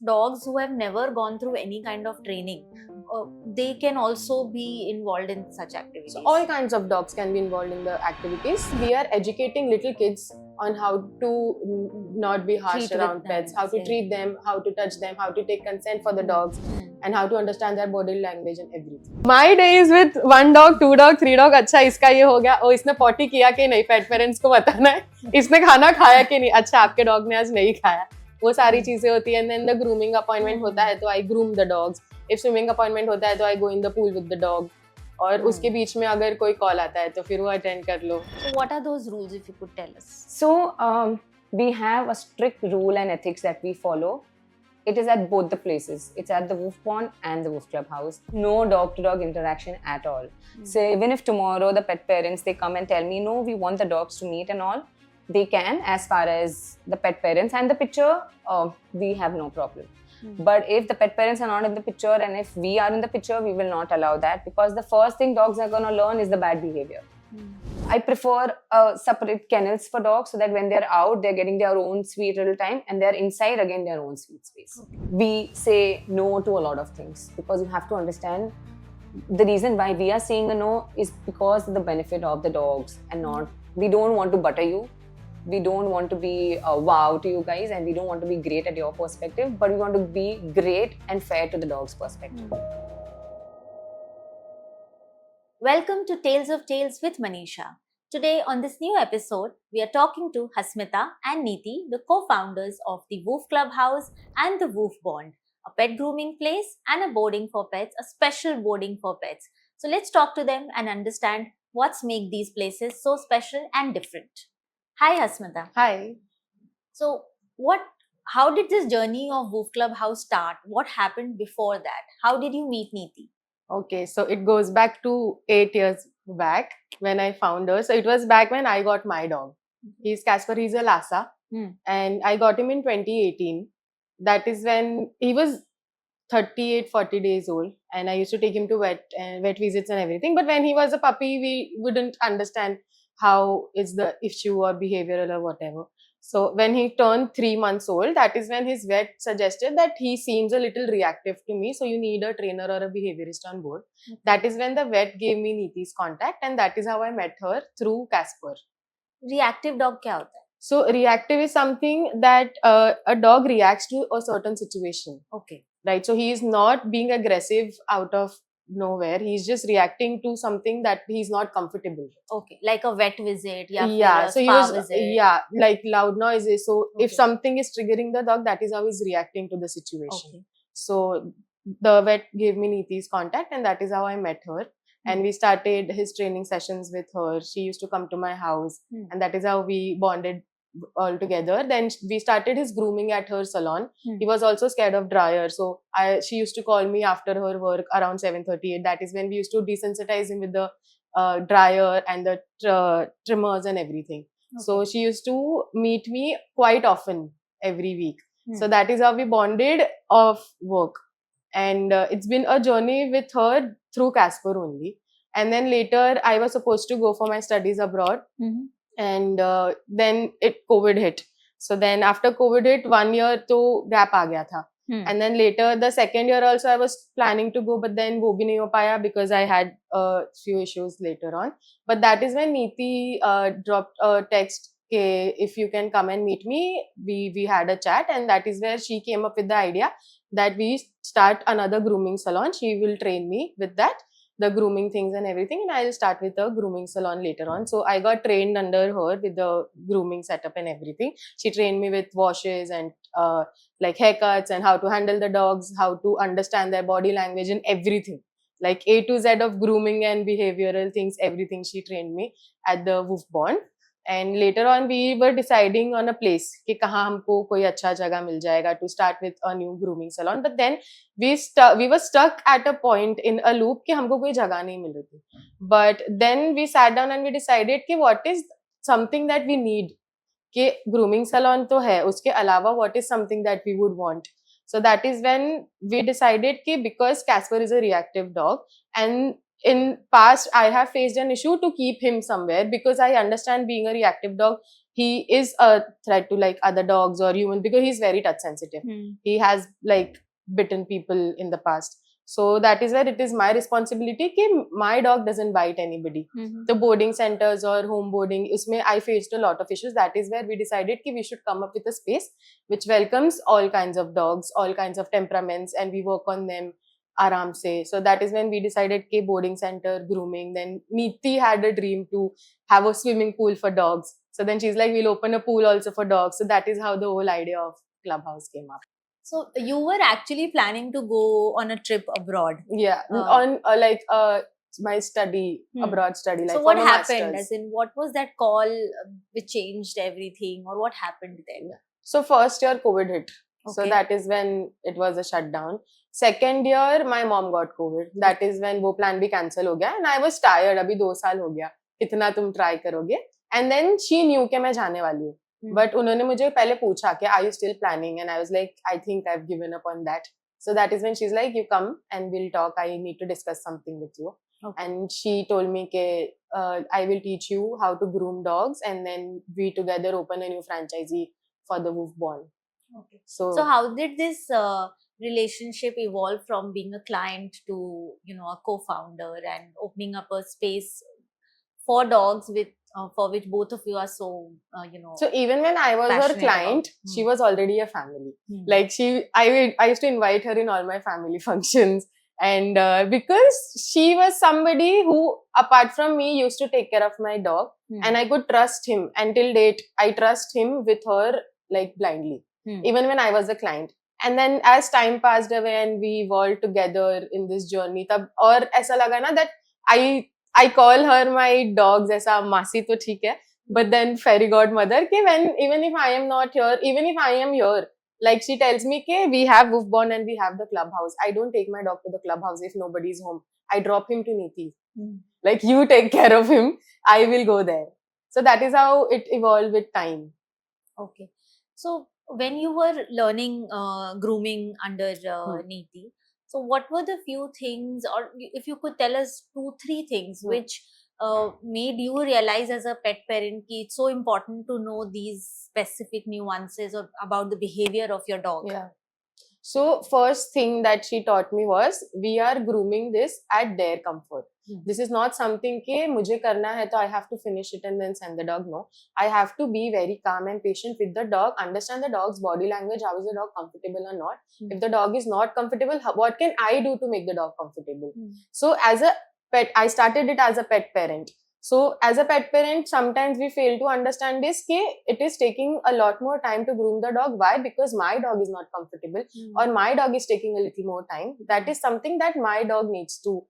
dogs who have never gone through any kind of training, they can also be involved in such activities. So all kinds of dogs can be involved in the activities. We are educating little kids on how to not be harsh Treat around with pets, them, how to say. treat them, how to touch them, how to take consent for the dogs, and how to understand their body language and everything. My days with 1 dog, 2 dog, 3 dog, अच्छा इसका ये हो गया, ओ इसने potty किया कि नहीं, पेट parents को बताना है, इसने खाना खाया कि नहीं, अच्छा आपके डॉग ने आज नहीं खाया, वो सारी चीजें होती है. And then the grooming appointment होता है तो I groom the dogs. If swimming appointment होता है तो I go in the pool with the dog. और उसके बीच में अगर कोई कॉल आता है तो फिर वो अटेंड कर लो. So what are those rules, if you could tell us? So we have a strict rule and ethics that we follow. It is at both the places. It's at the Wolf Pond and the Wolf Clubhouse. No dog-to-dog interaction at all. So even if tomorrow the pet parents, they come and tell me, no, we want the dogs to meet and all, they can, as far as the pet parents and the picture, we have no problem. But if the pet parents are not in the picture and if we are in the picture, we will not allow that, because the first thing dogs are going to learn is the bad behavior. I prefer separate kennels for dogs so that when they're out, they're getting their own sweet little time, and they're inside again their own sweet space. We say no to a lot of things because you have to understand the reason why we are saying a no is because of the benefit of the dogs, and not, we don't want to butter you. We don't want to be wow to you guys, and we don't want to be great at your perspective, but we want to be great and fair to the dog's perspective. Welcome to Tales of Tales with Manisha. Today on this new episode, we are talking to Hasmita and Neeti, the co-founders of the Wolf Clubhouse and the Wolf Bond, a pet grooming place and a boarding for pets, a special boarding for pets. So let's talk to them and understand what's make these places so special and different. Hi Hasmita. Hi. So how did this journey of Wolf Clubhouse start? What happened before that? How did you meet Neeti? Okay, so it goes back to 8 years back when I found her. So it was back when I got my dog. He's Casper, he's a Lhasa. And I got him in 2018. That is when he was 38, 40 days old. And I used to take him to vet visits and everything. But when he was a puppy, we wouldn't understand how is the issue or behavioral or whatever. So when he turned 3 months old, that is when his vet suggested that he seems a little reactive to me, so you need a trainer or a behaviorist on board. That is when the vet gave me Neeti's contact, and that is how I met her, through Casper. Reactive dog क्या होता है? So reactive is something that a dog reacts to a certain situation. Okay. Right. So he is not being aggressive out of nowhere. He's just reacting to something that he's not comfortable with. Okay, like a vet visit, Yeah, a so he spa was, visit. yeah, like loud noises. So Okay. if something is triggering the dog, that is how he's reacting to the situation. Okay. So the vet gave me Neeti's contact, and that is how I met her. And we started his training sessions with her. She used to come to my house, and that is how we bonded all together. Then we started his grooming at her salon. He was also scared of dryer, so she used to call me after her work around 7:38. That is when we used to desensitize him with the dryer and the trimmers and everything. Okay. So she used to meet me quite often every week. So that is how we bonded off work. And it's been a journey with her through Casper only. And then later I was supposed to go for my studies abroad. And then COVID hit. So then after COVID hit, 1 year to gap aa gaya tha. And then later the second year also I was planning to go, but then wo bhi nahi ho paya because I had a few issues later on. But that is when Neeti dropped a text, okay, if you can come and meet me. We had a chat, and that is where she came up with the idea that we start another grooming salon. She will train me with that, the grooming things and everything, and I'll start with a grooming salon later on. So I got trained under her with the grooming setup and everything. She trained me with washes and like haircuts and how to handle the dogs, how to understand their body language and everything. Like A to Z of grooming and behavioral things, everything she trained me at the Wolf Bond. And later on we were deciding on a place कि कहाँ हमको कोई अच्छा जगह मिल जाएगा to start with a new grooming salon. But then we were stuck at a point in a loop कि हमको कोई जगह नहीं मिल रही थी. But then we sat down and we decided कि what is something that we need. कि grooming salon तो है, उसके अलावा what is something that we would want. So that is when we decided कि because Casper is a reactive dog, and in past I have faced an issue to keep him somewhere because I understand being a reactive dog, he is a threat to like other dogs or humans because he's very touch sensitive. He has like bitten people in the past. So that is where it is my responsibility कि my dog doesn't bite anybody. The boarding centers or home boarding, उसमें I faced a lot of issues. That is where we decided कि we should come up with a space which welcomes all kinds of dogs, all kinds of temperaments, and we work on them आराम से. So that is when we decided कि boarding center, grooming. Then Neeti had a dream to have a swimming pool for dogs. So then she's like, we'll open a pool also for dogs. So that is how the whole idea of Clubhouse came up. So you were actually planning to go on a trip abroad. Yeah, on my study, abroad study. Like So what for my happened? masters. As in, what was that call which changed everything, or what happened then? So first year COVID hit. So Okay. that is when it was a shutdown. Second year my mom got COVID. That is when वो plan भी cancel हो गया. And I was tired. अभी 2 साल हो गया. इतना तुम try करोगे. And then she knew कि मैं जाने वाली हूँ. But उन्होंने मुझे पहले पूछा कि are you still planning? And I was like, I think I've given up on that. So that is when she's like, you come and we'll talk. I need to discuss something with you. Okay. And she told me that I will teach you how to groom dogs, and then we together open a new franchisee for the Wolf Bond. Okay. So, So how did this relationship evolve from being a client to, a co-founder and opening up a space for dogs with for which both of you are so, so even when I was her passionate client, about. she was already a family. Hmm. Like I used to invite her in all my family functions, and because she was somebody who, apart from me, used to take care of my dog, and I could trust him. Until date, I trust him with her like blindly, even when I was a client. And then as time passed away and we evolved together in this journey, तब और ऐसा लगा ना that I call her my dogs ऐसा मासी तो ठीक है, but then fairy godmother कि even if I am not here, even if I am here, like she tells me कि we have Wolf Bond and we have the clubhouse. I don't take my dog to the clubhouse if nobody is home. I drop him to Neeti. Like, you take care of him, I will go there. So that is how it evolved with time. Okay. So when you were learning grooming under Neeti, so what were the few things, or if you could tell us 2-3 things which made you realize as a pet parent that it's so important to know these specific nuances about the behavior of your dog? Yeah. So first thing that she taught me was, we are grooming this at their comfort. This is not something कि मुझे करना है तो I have to finish it and then send the dog. No, I have to be very calm and patient with the dog, understand the dog's body language, how is the dog comfortable or not. If the dog is not comfortable, what can I do to make the dog comfortable? So as a pet, I started it as a pet parent. So as a pet parent, sometimes we fail to understand this कि it is taking a lot more time to groom the dog. Why? Because my dog is not comfortable or my dog is taking a little more time. That is something that my dog needs to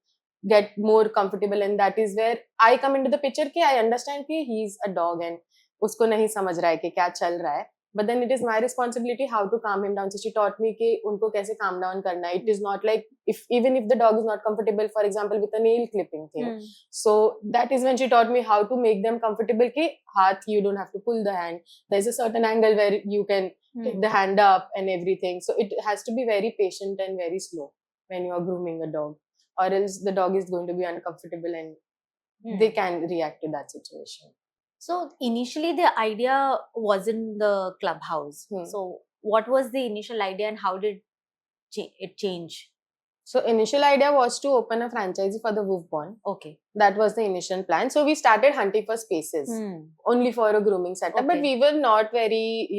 get more comfortable, and that is where I come into the picture कि I understand कि he is a dog and उसको नहीं समझ रहा है कि क्या चल रहा है. But then it is my responsibility how to calm him down. So she taught me कि उनको कैसे calm down करना है. It is not like even if the dog is not comfortable, for example, with a nail clipping thing. So that is when she taught me how to make them comfortable कि हाथ, you don't have to pull the hand. There's a certain angle where you can take the hand up and everything. So it has to be very patient and very slow when you are grooming a dog, or else the dog is going to be uncomfortable and they can react to that situation. So initially the idea was in the clubhouse. So what was the initial idea and how did it change? So initial idea was to open a franchisee for the Wolf Bond. Okay. That was the initial plan. So we started hunting for spaces only for a grooming setup. But we were not very,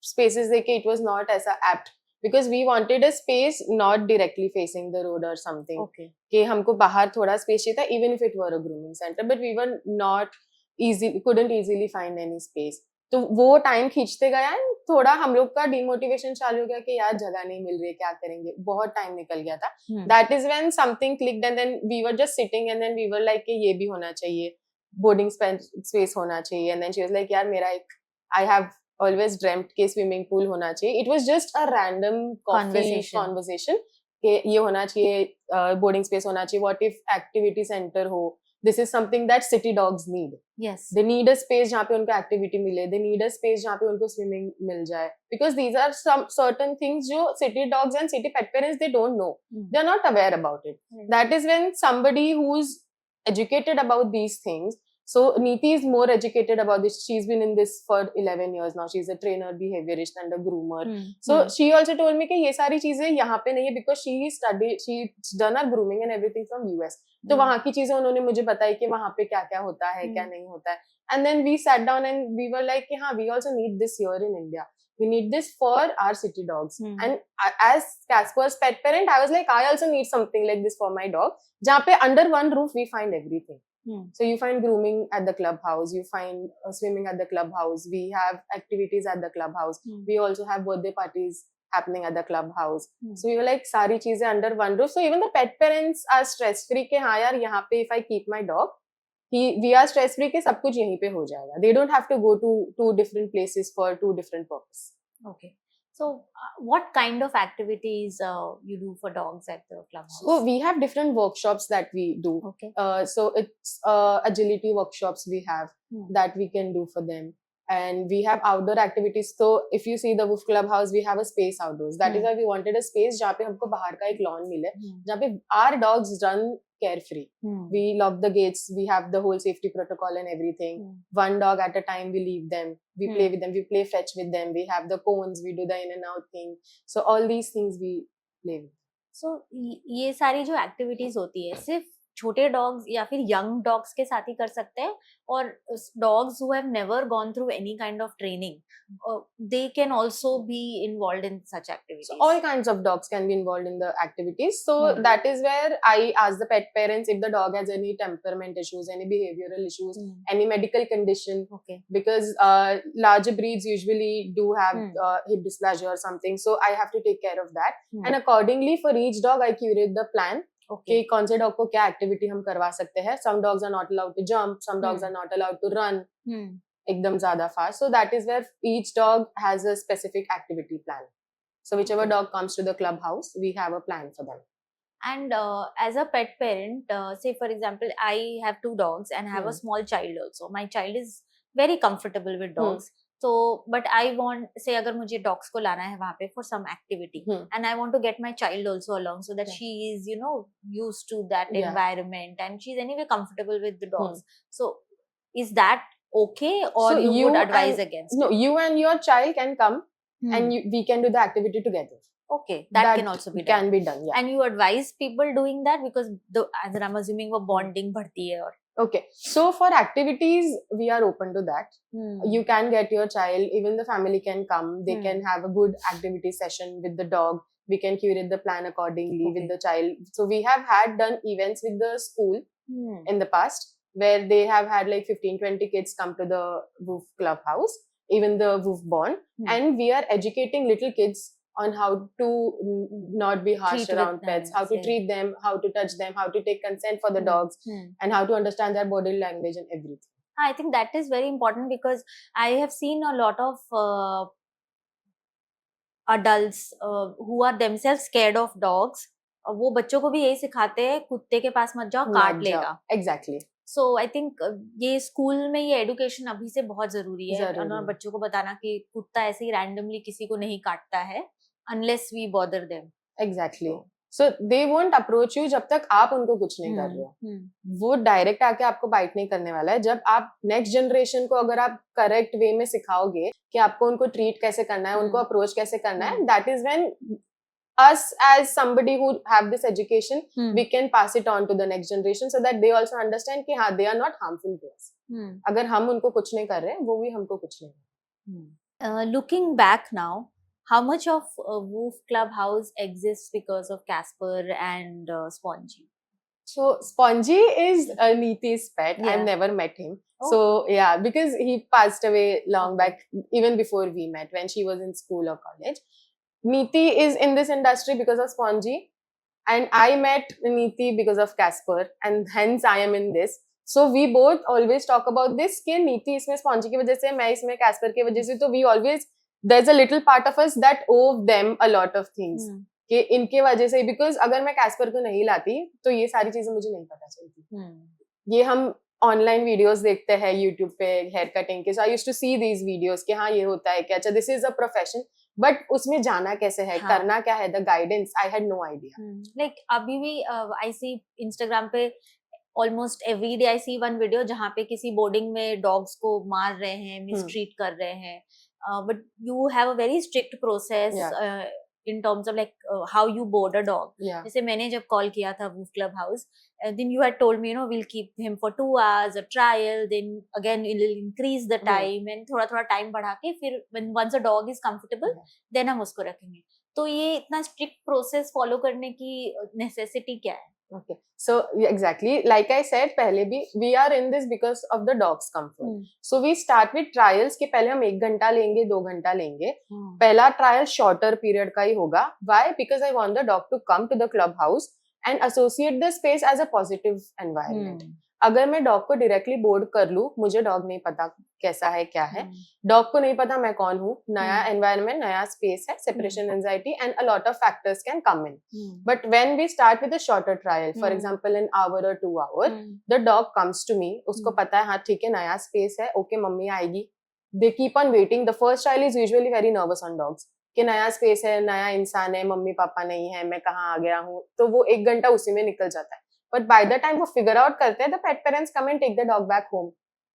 spaces like it was not as apt. Because we wanted a space not directly facing the road or something. Okay. कि हमको बाहर थोड़ा space चाहिए था, even if it were a grooming center. But we were couldn't easily find any space. तो वो time खींचते गया and थोड़ा हम लोग का डिमोटिवेशन चालू हो गया कि यार जगह नहीं मिल रही है, क्या करेंगे. बहुत टाइम निकल गया था. That is when something clicked, and then we were just sitting and then we were like कि ये भी होना चाहिए, boarding space होना चाहिए. And then she was like यार मेरा I have always dreamt कि swimming pool होना चाहिए. It was just a random conversation कि ये होना चाहिए, boarding space होना चाहिए. What if activity center हो? This is something that city dogs need. Yes. They need a space जहाँ पे उनको activity मिले. They need a space जहाँ पे उनको swimming मिल जाए. Because these are some certain things जो city dogs and city pet parents, they don't know. They are not aware about it. That is when somebody who's educated about these things So Neeti is more educated about this. She's been in this for 11 years now. She's a trainer, behaviorist and a groomer. So she also told me कि ये सारी चीजें यहाँ पे नहीं है because she's done her grooming and everything from US. तो वहाँ की चीजें उन्होंने मुझे बताई कि वहाँ पे क्या क्या होता है, क्या नहीं होता है. And then we sat down and we were like कि हाँ, we also need this here in India. We need this for our city dogs. And as Casper's pet parent, I was like, I also need something like this for my dog. जहाँ पे under one roof we find everything. So you find grooming at the clubhouse, you find swimming at the clubhouse, we have activities at the clubhouse, we also have birthday parties happening at the clubhouse. So we were like सारी चीजें under one roof. So even the pet parents are stress free कि हाँ यार यहाँ पे if I keep my dog, we are stress free कि सब कुछ यहीं पे हो जाएगा. They don't have to go to two different places for two different purposes. Okay. So, what kind of activities you do for dogs at the clubhouse? So we have different workshops that we do. Okay. So it's agility workshops we have that we can do for them, and we have outdoor activities. So if you see the Woof Clubhouse, we have a space outdoors. That is why we wanted a space जहाँ पे हमको बाहर का एक lawn मिले, जहाँ पे our dogs run carefree. We lock the gates. We have the whole safety protocol and everything. One dog at a time. We leave them. We play with them. We play fetch with them. We have the cones. We do the in and out thing. So all these things we play with. So ये सारी जो activities होती है सिर्फ छोटे dogs या फिर young dogs के साथ ही कर सकते हैं, और dogs who have never gone through any kind of training they can also be involved in such activities? So all kinds of dogs can be involved in the activities. So that is where I ask the pet parents if the dog has any temperament issues, any behavioral issues, any medical condition. Okay. Because larger breeds usually do have hip dysplasia or something. So I have to take care of that. And accordingly for each dog I curate the plan. Okay. कि कौन से dog को क्या activity हम करवा सकते हैं. Some dogs are not allowed to jump, some dogs are not allowed to run एकदम ज्यादा fast. So that is where each dog has a specific activity plan. So whichever dog comes to the clubhouse, we have a plan for them. And as a pet parent, say for example, I have 2 dogs and I have a small child also. My child is very comfortable with dogs. So, but I want, say अगर मुझे dogs को लाना है वहाँ पे for some activity, and I want to get my child also along so that she is, you know, used to that environment and she's anyway comfortable with the dogs. So, is that okay, or So you would advise against? No, you and your child can come and we can do the activity together. Okay, that can also be done. Can be done, yeah. And you advise people doing that because as I'm assuming वो bonding बढ़ती है और. Okay, so for activities, we are open to that. You can get your child, even the family can come. They can have a good activity session with the dog. We can curate the plan accordingly with the child. So we have done events with the school in the past where they have had like 15-20 kids come to the Woof Clubhouse, even the Woof Bond. And we are educating little kids on how to not be harsh around pets, how to treat them, how to touch them, how to take consent for the dogs, and how to understand their body language and everything. I think that is very important because I have seen a lot of adults who are themselves scared of dogs. वो बच्चों को भी यही सिखाते हैं, कुत्ते के पास मत जाओ, काट लेगा. Exactly. So I think ये स्कूल में ये एडुकेशन अभी से बहुत जरूरी है और बच्चों को बताना कि कुत्ता ऐसे ही रैंडमली किसी को नहीं काटता है unless we bother them. Exactly. So they won't approach you जब तक आप उनको कुछ नहीं कर रहे हो. वो डायरेक्ट आके आपको बाइट नहीं करने वाला है. जब आप नेक्स्ट जनरेशन को अगर आप करेक्ट वे में सिखाओगे कि आपको उनको ट्रीट कैसे करना है, उनको अप्रोच कैसे करना है, that is when us as somebody who have this education, we can pass it on to the next generation so that they also understand कि हाँ, they are not harmful to us. अगर हम उनको कुछ नहीं कर रहे हैं, वो भी हमको कुछ नहीं कर रहे. Looking back now, how much of Woof Clubhouse exists because of Casper and Spongy? So Spongy is Neeti's pet. I've never met him. So yeah, because he passed away long back, even before we met, when she was in school or college. Neeti is in this industry because of Spongy, and I met Neeti because of Casper, and hence I am in this. So we both always talk about this कि Neeti इसमें Spongy की वजह से, मैं इसमें Casper की वजह से, तो we always, there's a little part of us that owe them a lot of things. कि इनके वजह से, because अगर मैं Casper को नहीं लाती तो ये सारी चीजें मुझे नहीं पता चलती. ये हम ऑनलाइन वीडियोस देखते हैं यूट्यूब पे हेयर कटिंग के, so I used to see these videos कि हाँ ये होता है कि अच्छा this is a profession, but उसमें जाना कैसे है, करना क्या है, the guidance I had no idea. Like अभी भी I see Instagram पे almost every day I see one video जहाँ पे किसी बोर्डिंग में डॉग्स को मार रहे हैं, मिसट्रीट कर रहे हैं, but you have a very strict process in terms of like how you board a dog. Yeah. जैसे मैंने जब कॉल किया था woof club house, then you had told me, you know, we'll keep him for 2 hours a trial, then again we'll increase the time and थोड़ा time बढ़ा के फिर when once a dog is comfortable then हम उसको रखेंगे. तो ये इतना स्ट्रिक्ट प्रोसेस फॉलो करने की नेसेसिटी क्या है? Okay, so exactly like I said पहले भी, we are in this because of the dog's comfort. So we start with trials कि पहले हम 1 घंटा लेंगे, 2 घंटा लेंगे. पहला ट्रायल शॉर्टर पीरियड का ही होगा. Why? Because I want the dog to come to the clubhouse and associate the space as a positive environment. अगर मैं डॉग को डायरेक्टली बोर्ड कर लूं, मुझे डॉग नहीं पता कैसा है क्या है, डॉग को नहीं पता मैं कौन हूँ, नया एनवायरनमेंट, नया स्पेस है, separation anxiety and a lot of factors can come in. But when we start with a shorter trial, for example an hour और 2 hour, the dog comes to me, उसको पता है हाँ ठीक है नया स्पेस है, ओके मम्मी आएगी. They keep on waiting. The first trial is usually very nervous on dogs कि नया स्पेस है, नया इंसान है, मम्मी पापा नहीं है, मैं कहाँ आ गया हूँ, तो वो 1 घंटा उसी में निकल जाता है. But by the time वो figure out करते हैं, the pet parents come and take the dog back home.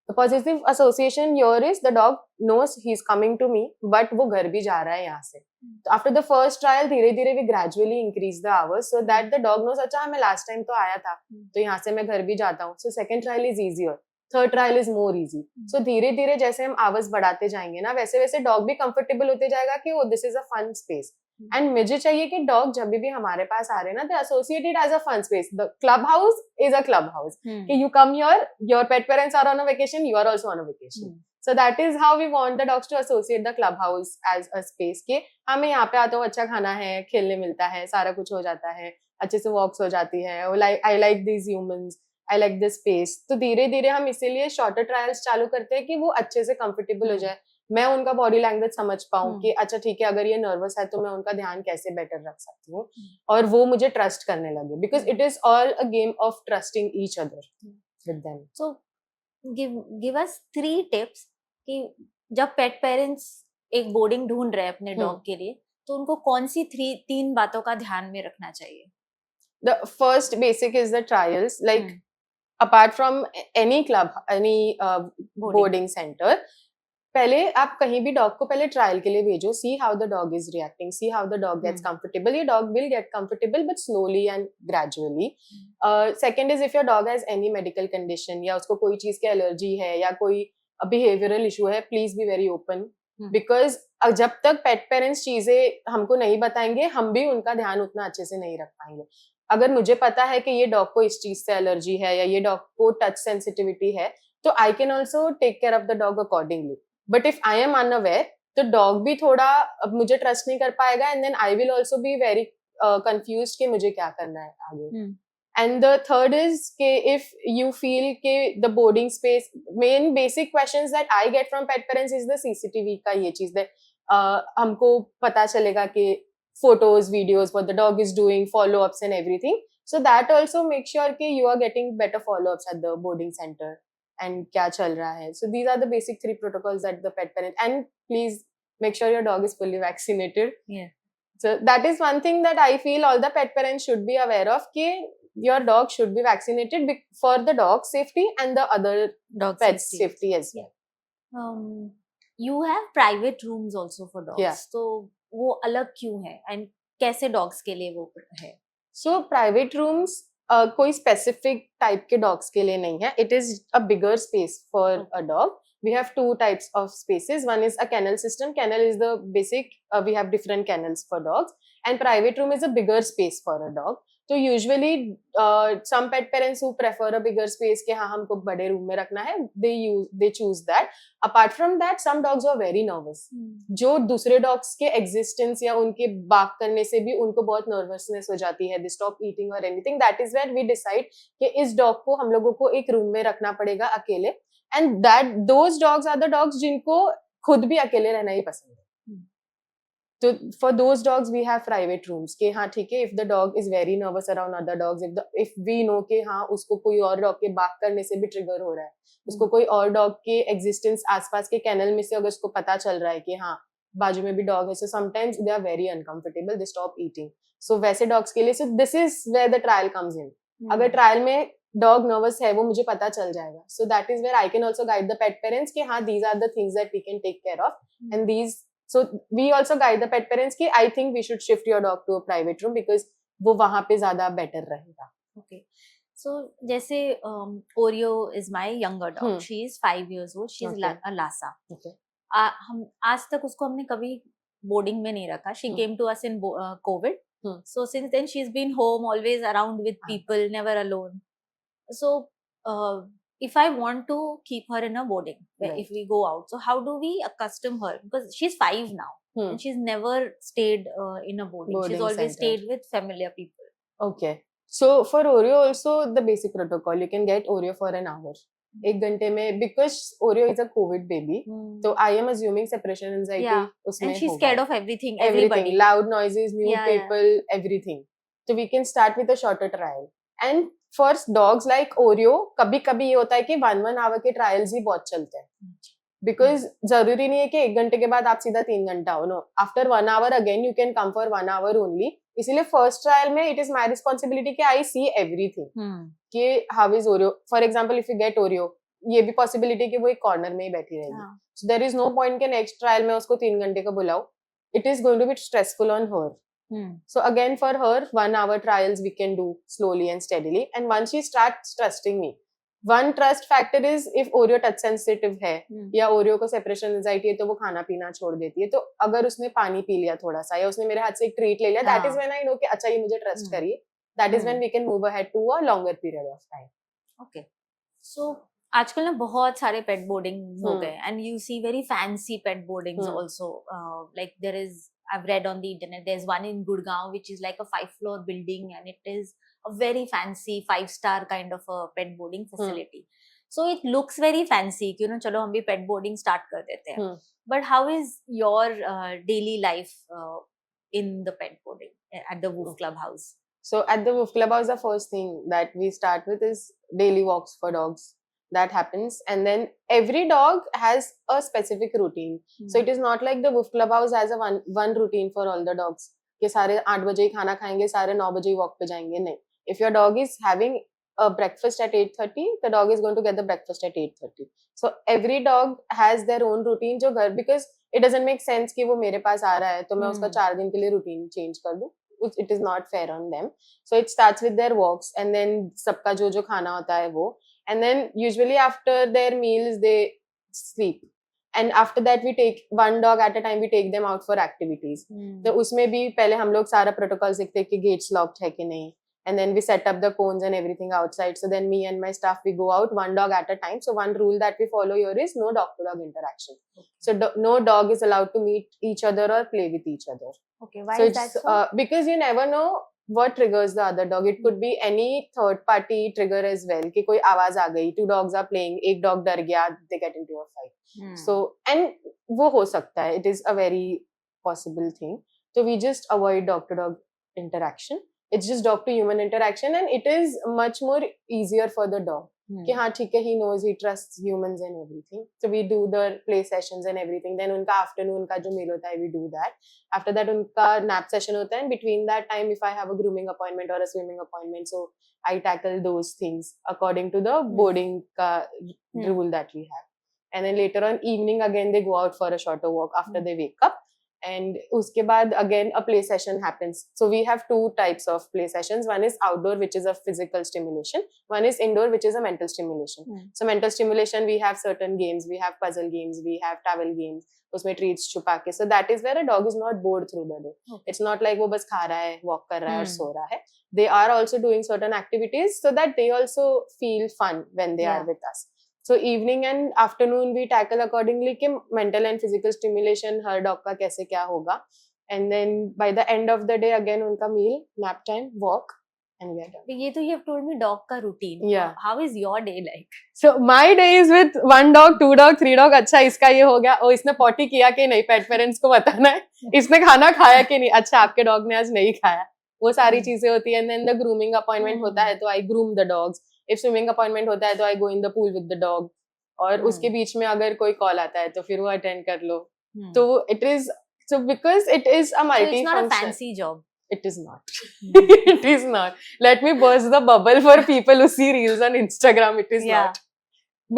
The positive association here is the dog knows he's coming to me, but वो घर भी जा रहा है यहाँ से. So after the first trial, धीरे-धीरे we gradually increase the hours so that the dog knows अच्छा मैं last time तो आया था, तो यहाँ से मैं घर भी जाता हूँ. So second trial is easier. Third trial is more easy. So धीरे-धीरे जैसे हम hours बढ़ाते जाएंगे ना, वैसे-वैसे dog भी comfortable होते जाएगा कि oh this is a fun space. And मुझे चाहिए कि डॉग जब भी हमारे पास आ रहे हैं ना, they associated as a fun space. The club house is a club house कि you come here, your pet parents are on a vacation, you are also on a vacation. So that is how we want the dogs to associate the club house as a space के हमें यहाँ पे आते हो, अच्छा खाना है, खेलने मिलता है, सारा कुछ हो जाता है, अच्छे से वॉक्स हो जाती है, I like these humans, I like this space. तो धीरे धीरे हम इसीलिए शॉर्टर ट्रायल्स चालू करते हैं कि वो अच्छे से कंफर्टेबल हो जाए, मैं उनका बॉडी लैंग्वेज समझ पाऊं कि अच्छा ठीक है अगर ये नर्वस है तो मैं उनका ध्यान कैसे बेटर रख सकती हूँ, और वो मुझे ट्रस्ट करने लगे, because it is all a game of trusting each other with them. So give us 3 tips कि जब पेट पेरेंट्स एक बोर्डिंग ढूंढ रहे हैं अपने डॉग के लिए, तो उनको कौन सी 3 बातों का ध्यान में रखना चाहिए? The first basic is the trials, like apart from any club, any boarding center, पहले आप कहीं भी डॉग को पहले ट्रायल के लिए भेजो. See how the dog is reacting, see how the dog gets comfortable. ये dog will get comfortable but slowly and gradually. Second is if your dog has any medical condition, या उसको कोई चीज की एलर्जी है या कोई बिहेवियरल इशू है, please be very open, because जब तक पेट पेरेंट्स चीजें हमको नहीं बताएंगे, हम भी उनका ध्यान उतना अच्छे से नहीं रख पाएंगे. अगर मुझे पता है कि ये डॉग को इस चीज से एलर्जी है या ये डॉग को टच सेंसिटिविटी है, तो I can also take care of the dog accordingly. But if I am unaware, तो डॉग भी थोड़ा अब मुझे ट्रस्ट नहीं कर पाएगा, and then I will also be very confused कि मुझे क्या करना है आगे. एंड द थर्ड इज कि इफ यू फील कि the boarding space, main basic questions that I get from pet parents is the CCTV का ये चीज दैट हमको पता चलेगा कि photos, videos, what the dog is doing, follow-ups and everything. So that also make sure कि you are getting better follow-ups at the boarding center and क्या चल रहा है. So these are the basic 3 protocols that the pet parent, and please make sure your dog is fully vaccinated. Yeah. So that is one thing that I feel all the pet parents should be aware of, कि your dog should be vaccinated for the dog safety and the other dog pets safety as well. You have private rooms also for dogs. Yeah. So वो अलग क्यों है and कैसे dogs के लिए वो है? सो प्राइवेट रूम्स कोई स्पेसिफिक टाइप के डॉग्स के लिए नहीं है. It is a bigger space for a dog. We have 2 types of spaces. One is a kennel system. Kennel is the basic. We have different kennels for dogs, and private room is a bigger space for a dog. So usually, some pet parents who prefer a bigger space कि हाँ हमको बड़े room में रखना है, they choose that. Apart from that, some dogs are very nervous. जो दूसरे dogs के existence या उनके bark करने से भी उनको बहुत nervousness हो जाती है. They stop eating or anything. That is where we decide कि इस dog को हम लोगों को एक रूम में रखना पड़ेगा अकेले. And those dogs are the dogs जिनको खुद भी अकेले रहना ही पसंद है. So for those dogs we have private rooms के हाँ ठीक है, if the dog is very nervous around other dogs, if we know कि हाँ उसको कोई और dog के bark करने से भी trigger हो रहा है, उसको कोई और dog के existence आसपास के kennel में से अगर उसको पता चल रहा है कि हाँ बाजू में भी dog है, so sometimes they are very uncomfortable, they stop eating. So वैसे dogs के लिए, so this is where the trial comes in. अगर ट्रायल में डॉग नर्वस है वो मुझे पता चल जाएगा. So that is where I can also guide the pet parents कि हाँ these are the things that we can take care of, and these, so we also guide the pet parents कि I think we should shift your dog to a private room because वो वहाँ पे ज्यादा better रहेगा. Okay. So जैसे Oreo is my younger dog. Hmm. She is 5 years old. She is Okay. a Lhasa. Okay. हम आज तक उसको हमने कभी बोर्डिंग में नहीं रखा. She came to us in COVID. So since then she's been home, always around with people, never alone. So if I want to keep her in a boarding, if we go out, so how do we accustom her? Because she's 5 now and she's never stayed in a boarding. She's always stayed with familiar people. Okay. So for Oreo also the basic protocol, you can get Oreo for an hour. एक घंटे में, because Oreo is a COVID baby, so I am assuming separation anxiety उसमें and she's होगा. scared of everything, Everything, loud noises, new people, everything. So we can start with a shorter trial. And for dogs like Oreo, कभी कभी ये होता है कि 1 hour के trials ही बहुत चलते हैं. Because जरूरी नहीं है कि 1 घंटे के बाद आप सीधा 3 घंटा हो. No, after 1 hour again you can come for 1 hour only. इसीलिए फर्स्ट ट्रायल में इट इज माई रिस्पॉन्सिबिलिटी कि आई सी एवरीथिंग कि how is Oreo. For example if you get Oreo, ये भी पॉसिबिलिटी कि वो एक कॉर्नर में ही बैठी रहेगी. So there is no point के नेक्स्ट ट्रायल में उसको 3 घंटे का बुलाओ. It is going to be stressful on her. So again for her 1 hour trials we can do slowly and steadily, and once she starts trusting me, one trust factor is if Oreo touch sensitive है या Oreo को separation anxiety है तो वो खाना पीना छोड़ देती है. तो अगर उसने पानी पी लिया थोड़ा सा या उसने मेरे हाथ से एक ट्रीट ले लिया, that is when I know कि अच्छा ये मुझे ट्रस्ट करिए. That is when we can move ahead to a longer period of time. Okay. So आजकल ना बहुत सारे पेट बोर्डिंग हो गए, and you see very fancy pet boardings also. Like there is, I've read on the internet, there's one in Gurgaon which is like a 5-floor building, and it is a very fancy 5-star kind of a pet boarding facility. So it looks very fancy कि ना चलो हम भी pet boarding start कर देते हैं. But how is your daily life in the pet boarding at the Woof Club House? So at the Woof Club House, the first thing that we start with is daily walks for dogs. That happens, and then every dog has a specific routine. So it is not like the Woof Club House has a one routine for all the dogs कि सारे 8 बजे ही खाना खाएंगे, सारे 9 बजे ही walk पे जाएंगे. नहीं. If your dog is having a breakfast at 8:30, the dog is going to get the breakfast at 8:30. So every dog has their own routine जो घर, because it doesn't make sense कि वो मेरे पास आ रहा है तो मैं उसका 4 दिन के लिए routine change कर दूं. It is not fair on them. So it starts with their walks, and then सबका जो जो खाना होता है वो, and then usually after their meals they sleep, and after that we take one dog at a time, we take them out for activities. तो उसमें भी पहले हम लोग सारा प्रोटोकॉल सीखते हैं कि gates locked है कि नहीं, and then we set up the cones and everything outside. So then me and my staff, we go out one dog at a time. So one rule that we follow here is no dog to dog interaction. So no dog is allowed to meet each other or play with each other. Okay, why so is that so? Because you never know what triggers the other dog. It could be any third party trigger as well कि कोई आवाज आ गई, 2 dogs are playing, एक dog डर गया, they get into a fight. So and वो हो सकता है, it is a very possible thing. So we just avoid dog to dog interaction. It's just dog to human interaction, and it is much more easier for the dog कि हाँ ठीक है, he knows, he trusts humans and everything. So we do the play sessions and everything. Then उनका afternoon का जो meal होता है, we do that. After that उनका nap session होता है, and between that time if I have a grooming appointment or a swimming appointment, so I tackle those things according to the boarding का rule that we have. And then later on evening again they go out for a shorter walk after they wake up. And उसके बाद again a play session happens. So we have 2 types of play sessions. One is outdoor, which is a physical stimulation. One is indoor, which is a mental stimulation. So mental stimulation, we have certain games. We have puzzle games. We have travel games. उसमें treats छुपा के. So that is where a dog is not bored through the day. It's not like वो बस खा रहा है, walk कर रहा है और सो रहा है. They are also doing certain activities so that they also feel fun when they are with us. So evening and afternoon we tackle accordingly कि mental and physical stimulation her dog का कैसे क्या होगा. And then by the end of the day again उनका meal, nap time, walk, and we are done. ये तो you have told me dog का routine. Yeah. How is your day like? So my day is with 1 dog, 2 dog, 3 dog. अच्छा इसका ये हो गया, ओ इसने potty किया कि नहीं, pet parents को बताना है. इसने खाना खाया कि नहीं, अच्छा आपके dog ने आज नहीं खाया. वो सारी चीजें होती है. And then the grooming appointment होता है तो I groom the dogs. If swimming appointment होता है तो I go in the pool with the dog. और उसके बीच में अगर कोई कॉल आता है तो फिर वो अटेंड कर लो. तो it is, so because it is a multi-function. So it's not a fancy job. It is not. It is not. Let me burst the bubble for people who see reels on Instagram. It is Yeah. not.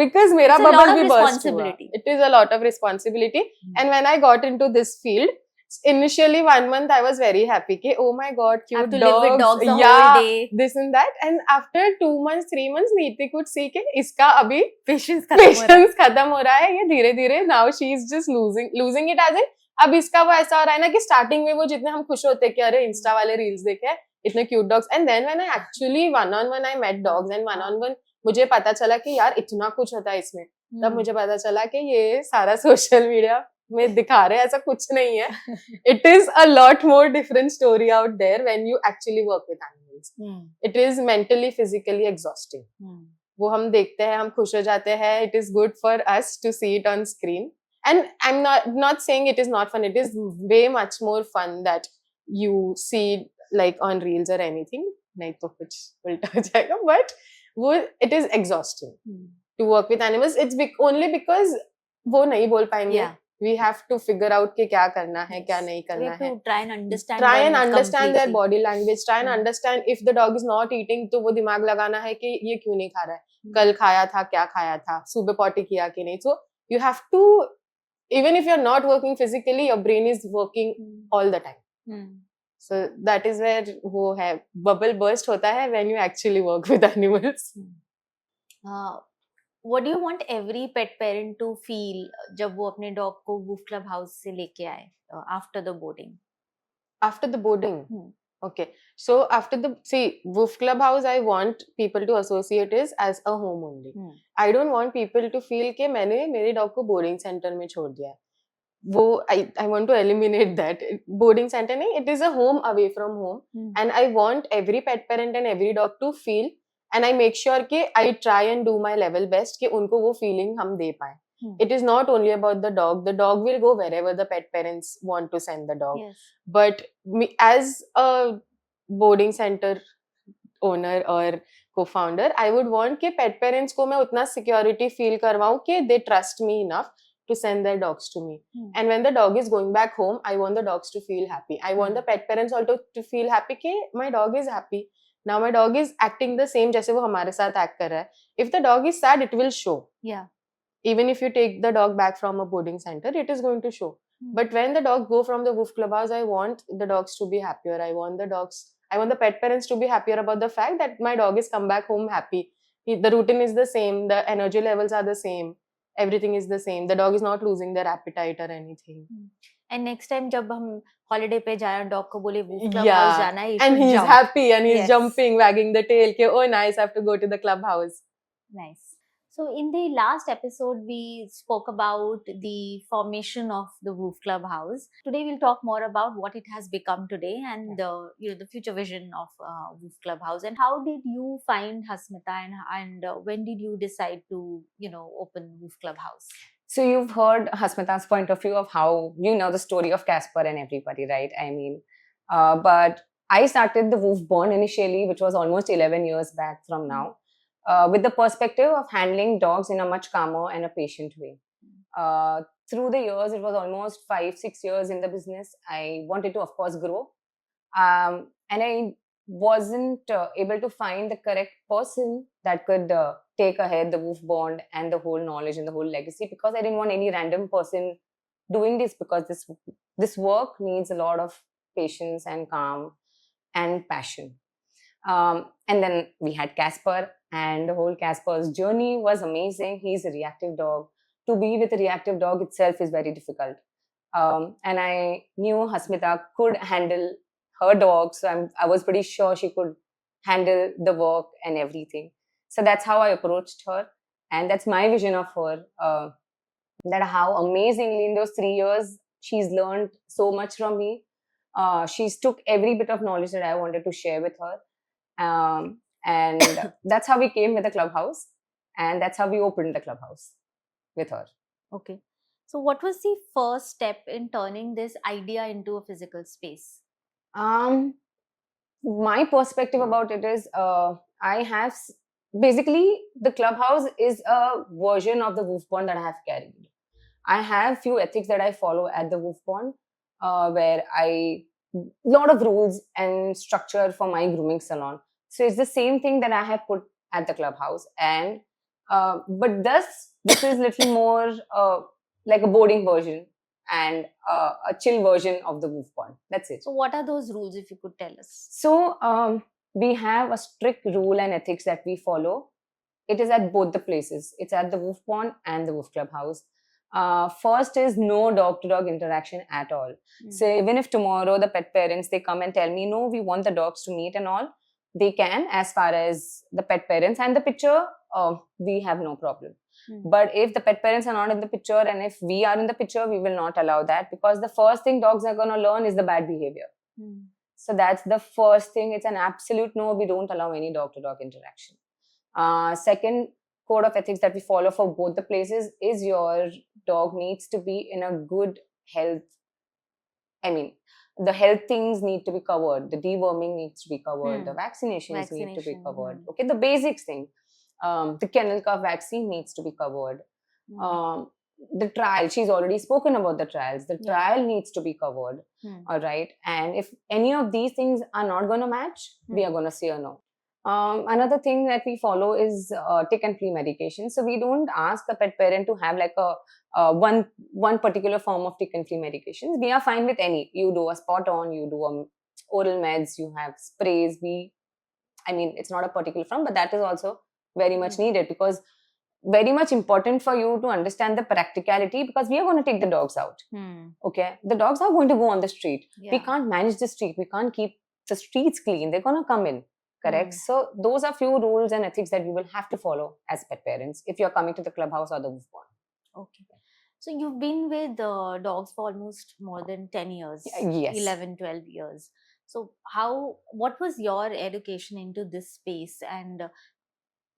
Because mera It's a lot bubble of bhi burst hua. responsibility. It is a lot of responsibility. And when I got into this field, initially 1 month I was very happy. Ki, oh my god, I have cute to live with dogs the yeah, whole day. this and that. And after 2 months, 3 months, Neeti could see कि इसका अभी Patience खत्म हो रहा है. Patience खत्म हो रहा है. ये धीरे धीरे now she is just losing it as in अब इसका वो ऐसा हो रहा है ना कि स्टार्टिंग में वो जितने हम खुश होते कि अरे इंस्टा वाले रील्स देखे इतने cute dogs and then when I actually one on one I met dogs and one on one मुझे पता चला कि यार इतना कुछ होता है इसमें. तब मुझे पता चला कि ये सारा सोशल मीडिया में दिखा रहे हैं ऐसा कुछ नहीं है. It is a lot more different story out there when you actually work with animals. It is mentally physically exhausting. वो हम देखते हैं हम खुश हो जाते हैं. It is good for us to see it on screen and I'm not saying it is not fun. It is way much more fun that you see like on reels or anything. नहीं तो कुछ उल्टा हो जाएगा. But वो it is exhausting to work with animals. It's only because वो नहीं बोल पाएंगे. Yeah. We have to figure out कि क्या करना है क्या नहीं We करना have है. to try and understand Try them and understand their completely. body language. Try and understand if the dog is not eating तो वो दिमाग लगाना है कि ये क्यों नहीं खा रहा है. कल खाया था क्या खाया था. सुबह पॉटी किया कि नहीं. So you have to, even if you're not working physically, your brain is working all the time. So that is where वो है bubble burst होता है when you actually work with animals. What do you want every pet parent to feel जब वो अपने dog को Woof Club House से लेके आए after the boarding? After the boarding. Okay. So after Woof Club House, I want people to associate it as a home only. I don't want people to feel कि मैंने मेरे dog को boarding center में छोड़ दिया है. वो I want to eliminate that. Boarding center नहीं, it is a home away from home. And I want every pet parent and every dog to feel, and I make sure कि I try and do my level best कि उनको वो feeling हम दे पाए. It is not only about the dog. The dog will go wherever the pet parents want to send the dog. Yes. But as a boarding center owner or co-founder, I would want कि pet parents को मैं उतना security feel करवाऊँ कि they trust me enough to send their dogs to me. And when the dog is going back home, I want the dogs to feel happy. I want the pet parents also to feel happy कि my dog is happy. Now my dog is acting the same जैसे वो हमारे साथ act कर रहा है. If the dog is sad, it will show. Yeah. Even if you take the dog back from a boarding center, it is going to show. But when the dogs go from the Woof Club House, I want the dogs to be happier. I want the pet parents to be happier about the fact that my dog is come back home happy. The routine is the same. The energy levels are the same. Everything is the same. The dog is not losing their appetite or anything. And next time जब हम holiday पे जाए dog को बोले Woof Club Yeah. House जाना है, And he's happy and he's Yes. jumping, wagging the tail. Ke, oh, nice, I have to go to the clubhouse. Nice. So in the last episode, we spoke about the formation of the Woof Club House. Today, we'll talk more about what it has become today and the future vision of Woof Club House. And how did you find Hasmita, and when did you decide to open Woof Club House? So you've heard Hasmita's point of view of how you know the story of Casper and everybody, right? I mean, but I started the Woof Bond initially, which was almost 11 years back from now. With the perspective of handling dogs in a much calmer and a patient way. Through the years, it was almost 5-6 years in the business. I wanted to, of course, grow. And I wasn't able to find the correct person that could take ahead the Woof Bond and the whole knowledge and the whole legacy, because I didn't want any random person doing this, because this work needs a lot of patience and calm and passion. And then we had Casper, and the whole Casper's journey was amazing. He's a reactive dog. To be with a reactive dog itself is very difficult. And I knew Hasmita could handle her dog, so I was pretty sure she could handle the work and everything. So that's how I approached her, and that's my vision of her. That how amazingly in those 3 years she's learned so much from me. She's took every bit of knowledge that I wanted to share with her. And that's how we came with the clubhouse, and that's how we opened the clubhouse with her. Okay. So what was the first step in turning this idea into a physical space? My perspective about it is, I have basically the clubhouse is a version of the Woof Bond that I have carried. I have few ethics that I follow at the Woof Bond, where I lot of rules and structure for my grooming salon. So it's the same thing that I have put at the clubhouse, and but this is little more like a boarding version and a chill version of the Woof Pond. That's it. So, what are those rules, if you could tell us? So we have a strict rule and ethics that we follow. It is at both the places. It's at the Woof Pond and the Woof Clubhouse. First is no dog-to-dog interaction at all. So even if tomorrow the pet parents, they come and tell me, no, we want the dogs to meet and all, they can, as far as the pet parents and the picture, we have no problem. But if the pet parents are not in the picture and if we are in the picture, we will not allow that, because the first thing dogs are going to learn is the bad behavior. So that's the first thing. It's an absolute no. We don't allow any dog-to-dog interaction. Second code of ethics that we follow for both the places is your dog needs to be in a good health. I mean, the health things need to be covered. The deworming needs to be covered. The vaccinations need to be covered. Okay, the basics thing. The kennel cough vaccine needs to be covered. The trial, she's already spoken about the trials. The trial needs to be covered. All right. And if any of these things are not going to match, we are going to say a no. Another thing that we follow is tick and flea medication. So we don't ask the pet parent to have like a one particular form of tick and flea medications. We are fine with any. You do a spot on, you do oral meds, you have sprays. It's not a particular form, but that is also very much needed, because very much important for you to understand the practicality, because we are going to take the dogs out. Okay, the dogs are going to go on the street. We can't manage the street. We can't keep the streets clean. They're going to come in. Correct. So those are few rules and ethics that you will have to follow as pet parents if you're coming to the clubhouse or the Woof Pond. Okay. So you've been with dogs for almost more than 10 years. Yes. 11, 12 years. So what was your education into this space? And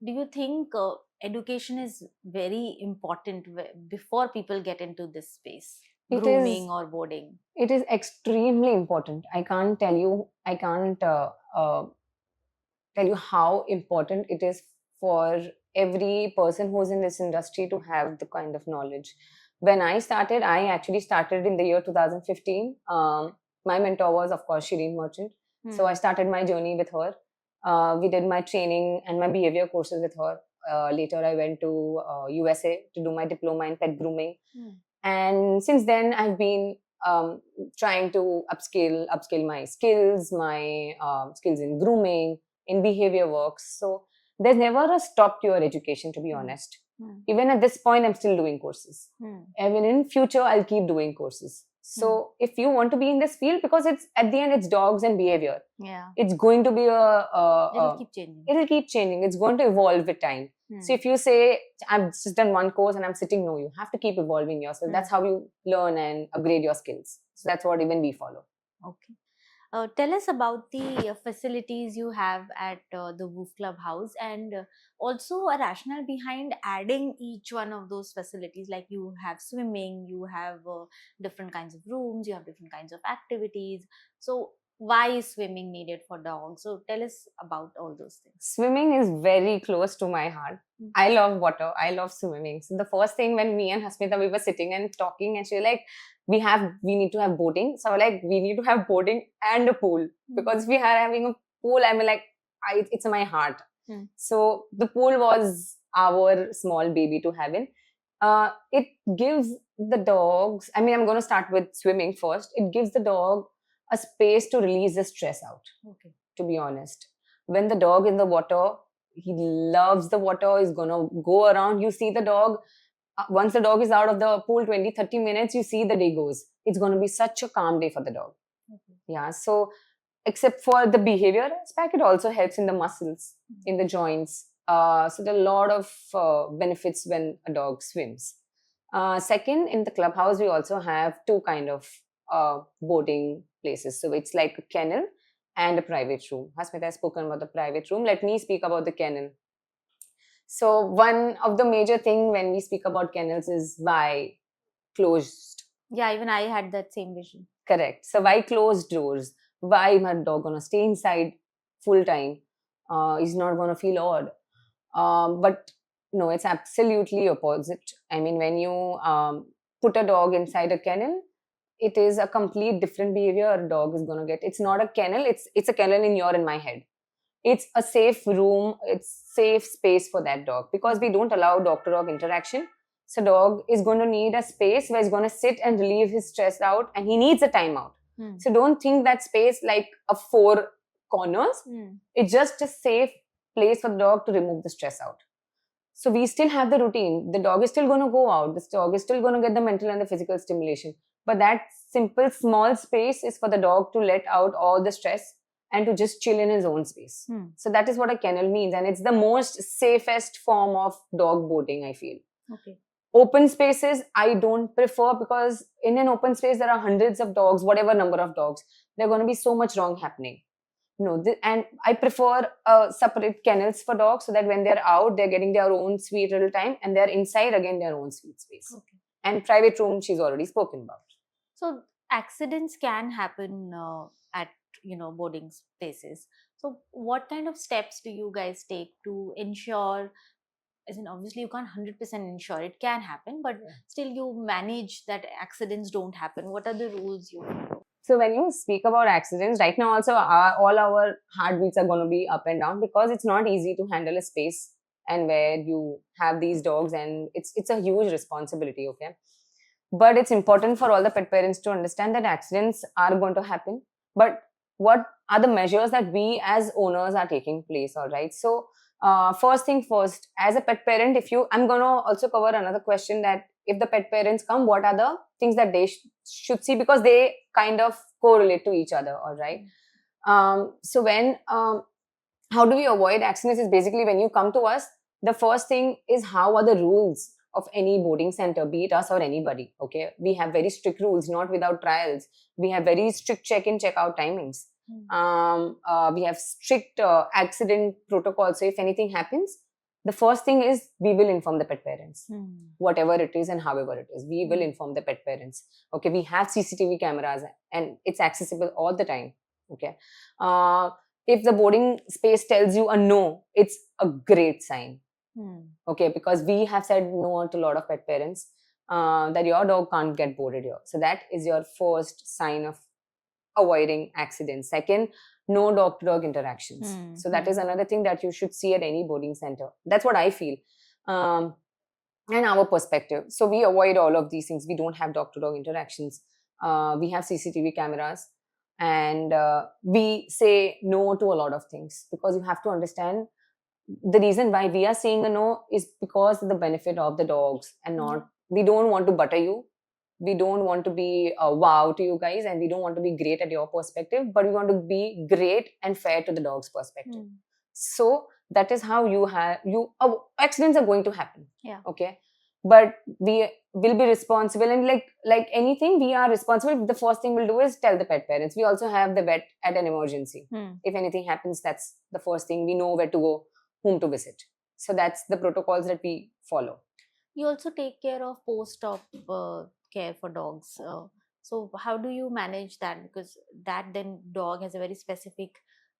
do you think education is very important before people get into this space? Grooming or boarding? It is extremely important. I can't tell you how important it is for every person who's in this industry to have the kind of knowledge. When I actually started in the year 2015. My mentor was, of course, Shireen Merchant. So I started my journey with her. We did my training and my behavior courses with her. Later, I went to USA to do my diploma in pet grooming. And since then, I've been trying to upskill my skills in grooming, in behavior works. So there's never a stop to your education, to be honest. Even at this point, I'm still doing courses. Even in future, I'll keep doing courses. So if you want to be in this field, because it's at the end, it's dogs and behavior. It's going to be it'll keep changing. It'll keep changing. It's going to evolve with time. So if you say, I've just done one course and I'm sitting, no, you have to keep evolving yourself. That's how you learn and upgrade your skills. So that's what even we follow. Okay. Tell us about the facilities you have at the Woof Clubhouse, and also a rationale behind adding each one of those facilities. Like you have swimming, you have different kinds of rooms, you have different kinds of activities. So why is swimming needed for dogs? So tell us about all those things. Swimming is very close to my heart. I love water. I love swimming. So the first thing when me and Hasmita, we were sitting and talking, and she was like, we need to have boating. So like, we need to have boating and a pool, because we are having a pool. I'm like, it's in my heart. So the pool was our small baby to have in. It gives the dogs, I'm going to start with swimming first. It gives the dog a space to release the stress out. Okay. To be honest, when the dog in the water, he loves the water, is going to go around. You see the dog, once the dog is out of the pool, 20-30 minutes, you see the day goes. It's going to be such a calm day for the dog. Yeah. So except for the behavior aspect, it also helps in the muscles, in the joints. So there are a lot of benefits when a dog swims. Second, in the clubhouse, we also have two kind of boarding places. So it's like a kennel and a private room. Hasmita has spoken about the private room. Let me speak about the kennel. So one of the major thing when we speak about kennels is why closed. Yeah, even I had that same vision. Correct. So why closed doors? Why my dog gonna stay inside full time? He's not gonna feel odd. But no, it's absolutely opposite. When you put a dog inside a kennel, it is a complete different behavior a dog is going to get. It's not a kennel, it's a kennel in your and my head. It's a safe room, it's safe space for that dog, because we don't allow dog to dog interaction. So dog is going to need a space where he's going to sit and relieve his stress out, and he needs a timeout. So don't think that space like a 4 corners. It's just a safe place for the dog to remove the stress out. So we still have the routine. The dog is still going to go out. The dog is still going to get the mental and the physical stimulation. But that simple, small space is for the dog to let out all the stress and to just chill in his own space. So that is what a kennel means. And it's the most safest form of dog boarding, I feel. Okay. Open spaces, I don't prefer, because in an open space, there are hundreds of dogs, whatever number of dogs. There are going to be so much wrong happening. And I prefer separate kennels for dogs, so that when they're out, they're getting their own sweet little time, and they're inside again their own sweet space. Okay. And private room, she's already spoken about. So accidents can happen at boarding spaces. So what kind of steps do you guys take to ensure? As in, obviously you can't 100% ensure it can happen, but still you manage that accidents don't happen. What are the rules you follow? So when you speak about accidents, right now also all our heartbeats are going to be up and down, because it's not easy to handle a space and where you have these dogs, and it's a huge responsibility, okay? But it's important for all the pet parents to understand that accidents are going to happen. But what are the measures that we as owners are taking place, all right? So first thing first, as a pet parent, I'm going to also cover another question, that if the pet parents come, what are the things that they should see, because they kind of correlate to each other, all right? So when, how do we avoid accidents is basically when you come to us, the first thing is how are the rules of any boarding center, be it us or anybody, okay? We have very strict rules, not without trials. We have very strict check-in, check-out timings. We have strict accident protocols. So if anything happens, the first thing is we will inform the pet parents, whatever it is and however it is. We will inform the pet parents. Okay, we have CCTV cameras and it's accessible all the time. Okay, if the boarding space tells you a no, it's a great sign. Okay, because we have said no to a lot of pet parents that your dog can't get boarded here. So that is your first sign of avoiding accidents. Second, no dog-to-dog interactions. So that is another thing that you should see at any boarding center. That's what I feel. And our perspective. So we avoid all of these things. We don't have dog-to-dog interactions. We have CCTV cameras. And we say no to a lot of things, because you have to understand the reason why we are saying a no is because of the benefit of the dogs, and not, we don't want to butter you. We don't want to be wow to you guys, and we don't want to be great at your perspective, but we want to be great and fair to the dog's perspective. So that is how accidents are going to happen. Yeah. Okay. But we will be responsible, and like anything, we are responsible. The first thing we'll do is tell the pet parents. We also have the vet at an emergency. If anything happens, that's the first thing. We know where to go, whom to visit. So that's the protocols that we follow. You also take care of post-op care for dogs. So how do you manage that? Because that then dog has a very specific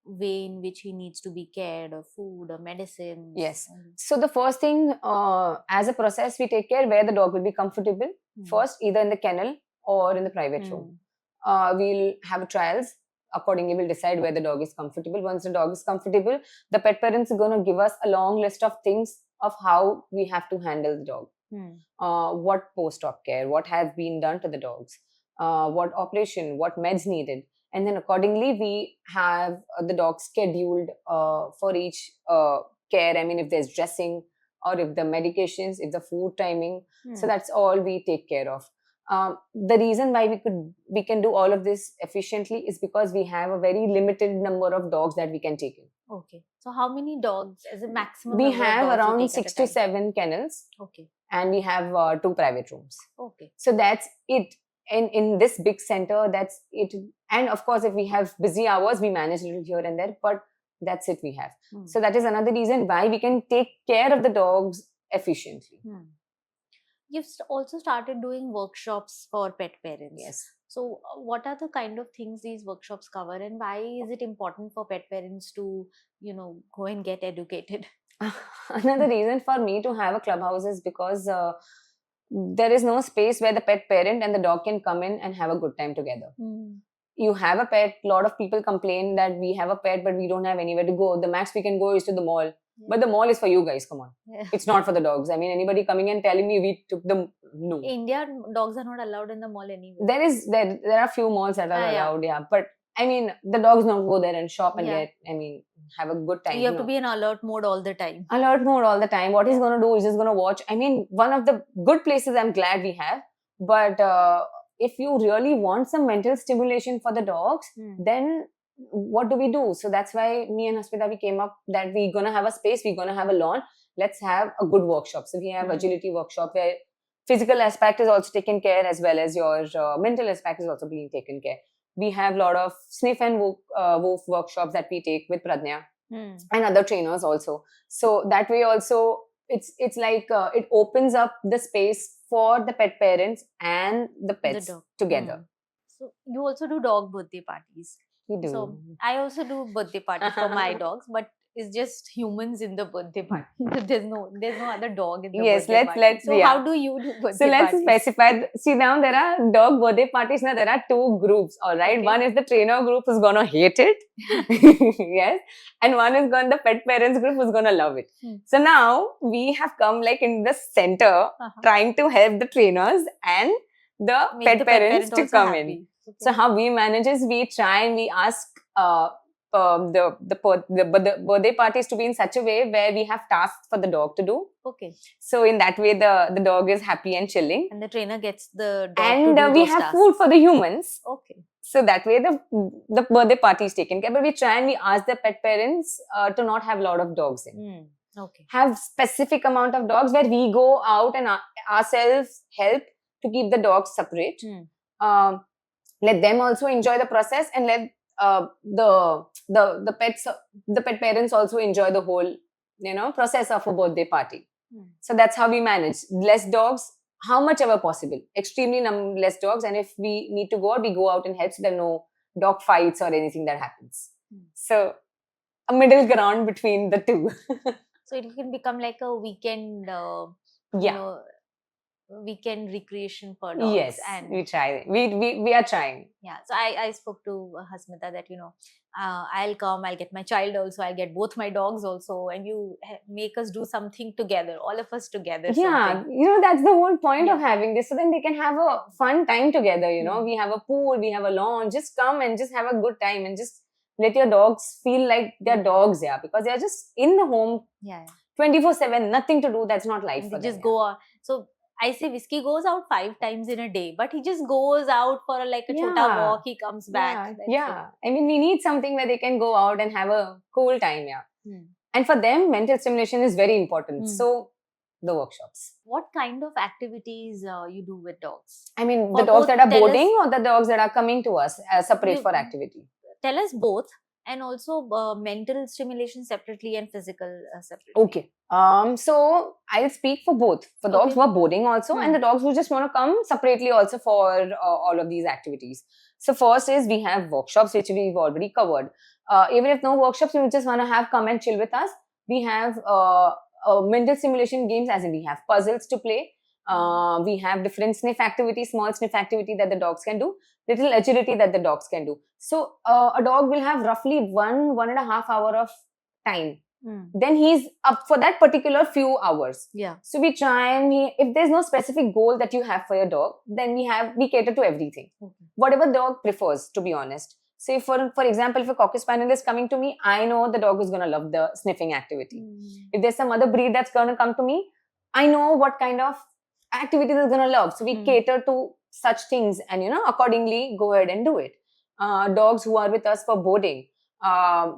way in which he needs to be cared, or food or medicine. Yes. So the first thing, as a process, we take care where the dog will be comfortable. First, either in the kennel or in the private room. We'll have trials. Accordingly, we'll decide where the dog is comfortable. Once the dog is comfortable, the pet parents are going to give us a long list of things of how we have to handle the dog. What post-op care, what has been done to the dogs, what operation, what meds needed. And then accordingly, we have the dog scheduled for each care. I mean, if there's dressing, or if the medications, if the food timing. So that's all we take care of. The reason why we can do all of this efficiently is because we have a very limited number of dogs that we can take in. Okay. So how many dogs as a maximum? We have around 6 to 7 kennels. Okay. And we have 2 private rooms. Okay. So that's it. In this big center, that's it. And of course, if we have busy hours, we manage a little here and there, but that's it we have. So that is another reason why we can take care of the dogs efficiently. You've also started doing workshops for pet parents. Yes. So what are the kind of things these workshops cover, and why is it important for pet parents to, go and get educated? Another reason for me to have a clubhouse is because there is no space where the pet parent and the dog can come in and have a good time together. You have a pet, a lot of people complain that we have a pet but we don't have anywhere to go. The max we can go is to the mall. But the mall is for you guys, come on. Yeah. It's not for the dogs. I mean, anybody coming and telling me we took the... No. India, dogs are not allowed in the mall anyway. There are few malls that are Yeah. allowed, yeah. But I mean, the dogs don't go there and shop and Yeah. get, I mean, have a good time. You have no. to be in alert mode all the time. Alert mode all the time. What he's going to do is just going to watch. I mean, one of the good places I'm glad we have. But if you really want some mental stimulation for the dogs, then what do? So that's why me and Hasmita, we came up that we're going to have a space, we're going to have a lawn. Let's have a good workshop. So we have agility workshop where physical aspect is also taken care as well as your mental aspect is also being taken care. We have a lot of sniff and woof workshops that we take with Pradnya and other trainers also. So that way also, it's like it opens up the space for the pet parents and the pets dog. together. So you also do dog birthday parties. We do. So I also do birthday parties for my dogs, but it's just humans in the birthday party. There's no other dog in the birthday party. let's So how do you do birthday So let's parties? specify. See, now there are dog birthday parties. Now there are two groups. All right, Okay. one is the trainer group who's gonna hate it, yes, and one is the pet parents group who's gonna love it. So now we have come like in the center, trying to help the trainers and the Make pet the parents to also come happy. in. Okay. So how we manage is we try and we ask the birthday parties to be in such a way where we have tasks for the dog to do. Okay. So in that way, the dog is happy and chilling. And the trainer gets the dog And to do we those have tasks. food for the humans. Okay. So that way the birthday party is taken care. But we try and we ask the pet parents to not have a lot of dogs in. Okay. Have specific amount of dogs where we go out and ourselves help to keep the dogs separate. Let them also enjoy the process and let the pet parents also enjoy the whole process of a birthday party. So that's how we manage. Less dogs, how much ever possible. Extremely less dogs, and if we need to go out, we go out and help, so there are no dog fights or anything that happens. So a middle ground between the two. So it can become like a weekend weekend recreation for dogs. Yes, and we try. We are trying. Yeah, so I spoke to Hasmita that I'll come, I'll get my child also, I'll get both my dogs also, and you make us do something together, all of us together. Yeah, something. that's the whole point of having this, so then they can have a fun time together. We have a pool, we have a lawn. Just come and just have a good time and just let your dogs feel like they're dogs, because they're just in the home 24/7, nothing to do. That's not life and for they them. just go out. So I say Whiskey goes out 5 times in a day, but he just goes out for a chota walk. He comes back. Yeah. I mean, we need something where they can go out and have a cool time. And for them, mental stimulation is very important. So the workshops. What kind of activities you do with dogs? I mean, For the dogs both, that are tell boarding or the dogs that are coming to us separate for activity? Tell us both, and also mental stimulation separately and physical separately. Okay. So I'll speak for both. For dogs who are boarding also, and the dogs who just want to come separately also for all of these activities. So first is we have workshops, which we've already covered. Even if no workshops, you just want to have come and chill with us. We have mental stimulation games, as in we have puzzles to play. We have different sniff activities, small sniff activity that the dogs can do, little agility that the dogs can do. So a dog will have roughly 1.5 hour of time. Then he's up for that particular few hours. Yeah. So we try and if there's no specific goal that you have for your dog, then we cater to everything. Whatever dog prefers, to be honest. Say for example, if a Cocker Spaniel is coming to me, I know the dog is going to love the sniffing activity. If there's some other breed that's going to come to me, I know what kind of activity they're going to love. So we cater to such things and, accordingly go ahead and do it. Dogs who are with us for boarding,